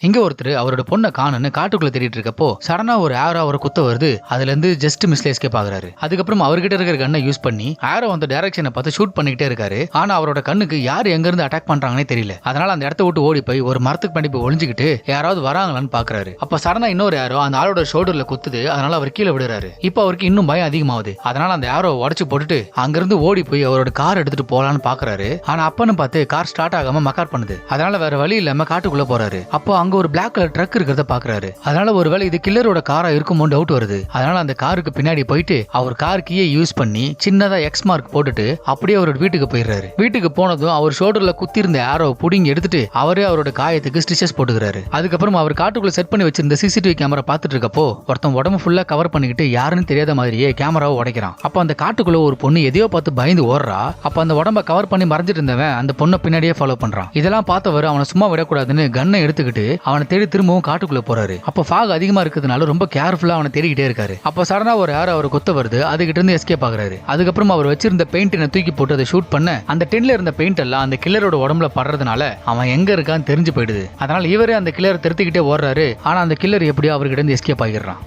இங்க ஒருத்தர் அவரோட பொண்ணை காணுன்னு காட்டுக்குள்ள தேடிட்டு இருக்கப்போ சடனா ஒரு ஆரோ அவரை குத்த வருது. அதுல இருந்து ஜஸ்ட் மிஸ்ல எஸ்கேப் ஆகுறாரு. அதுக்கப்புறம் அவர்கிட்ட இருக்கிற கண்ணை யூஸ் பண்ணி ஆரோ அந்த டைரக்ஷனை பார்த்து ஷூட் பண்ணிக்கிட்டே இருக்காரு. ஆனா அவரோட கண்ணுக்கு யார் எங்க இருந்து அட்டாக் பண்றாங்கன்னே தெரியல. அதனால அந்த இடத்த விட்டு ஓடி போய் ஒரு மரத்துக்கு பண்ணி போய் ஒளிஞ்சுக்கிட்டு யாராவது வராங்களான்னு பாக்குறாரு. அப்ப சடனா இன்னொரு ஆரோ அந்த ஆளோட ஷோல்டர்ல குத்துது. அதனால அவர் கீழே விடுறாரு. இப்ப அவருக்கு இன்னும் பயம் அதிகமாகுது. அதனால அந்த ஆரோ உடைச்சு போட்டுட்டு அங்கிருந்து ஓடி போய் அவரோட கார் எடுத்துட்டு போலான்னு பாக்குறாரு. ஆனா அப்பன்னு பார்த்து கார் ஸ்டார்ட் ஆகாம மக்கார் பண்ணுது. அதனால வேற வழி இல்லாம காட்டுக்குள்ள போறாரு. அப்போ அங்க ஒரு பிளாக் கலர் ட்ரக் இருக்கிறத பாக்குறாரு. அதனால ஒருவேளை இது கில்லரோட காரா இருக்குமோ டவுட் வருது. அதனால அந்த காருக்கு பின்னாடி போயிட்டு அவர் கார் கீயை யூஸ் பண்ணி சின்னதா எக்ஸ் மார்க் போட்டுட்டு அப்படியே அவரோட வீட்டுக்கு போயிடுறாரு. வீட்டுக்கு போனதும் அவர் ஷோல்டர்ல குத்தி இருந்த ஆரோ புடிங்கி எடுத்துட்டு அவரே அவரோட காயத்துக்கு ஸ்டிச்சஸ் போட்டுக்கிறாரு. அதுக்கப்புறம் அவர் காட்டுக்குள்ள செட் பண்ணி வச்சிருந்த சிசிடிவி கேமரா பார்த்துட்டு இருக்கப்போ ஒருத்தன் உடம்பு ஃபுல்லா கவர் பண்ணிக்கிட்டு யாருன்னு தெரியாத மாதிரியே கேமராவை உடைக்கிறான். அப்ப அந்த காட்டுக்குள்ள ஒரு பொண்ணு எதையோ பார்த்து பயந்து ஓடுறா. அப்ப அந்த உடம்ப கவர் பண்ணி மறைஞ்சிட்டு இருந்தவன் அந்த பொண்ணை பின்னாடியே ஃபாலோ பண்றான். இதெல்லாம் பார்த்தவர் அவனை சும்மா விடக்கூடாதுன்னு கன்னை எடுத்துக்கிட்டு அவனை தேடி திரும்பவும் காட்டுக்குள்ள போறாரு. அப்ப ஃபாக் அதிகமா இருக்கிறதுனால ரொம்ப கேர்ஃபுல்லா அவனை தேடிக்கிட்டே இருக்காரு. அப்ப சடனா ஒரு யாரோ அவர் கொத்த வருது. அதுகிட்ட இருந்து எஸ்கேப் ஆகுறாரு. அதுக்கப்புறம் அவர் வச்சிருந்த பெயிண்டினை தூக்கி போட்டு அதை ஷூட் பண்ண அந்த டென்ல இருந்த பெயிண்ட் எல்லாம் அந்த கில்லரோட உடம்புல படுறதுனால அவன் எங்க இருக்கான்னு தெரிஞ்சு போயிடுது. அதனால இவரே அந்த கில்லரை திருத்திக்கிட்டே ஓடுறாரு. ஆனா அந்த கில்லர் எப்படியோ அவர்கிட்ட இருந்து எஸ்கேப் ஆகிடுறான்.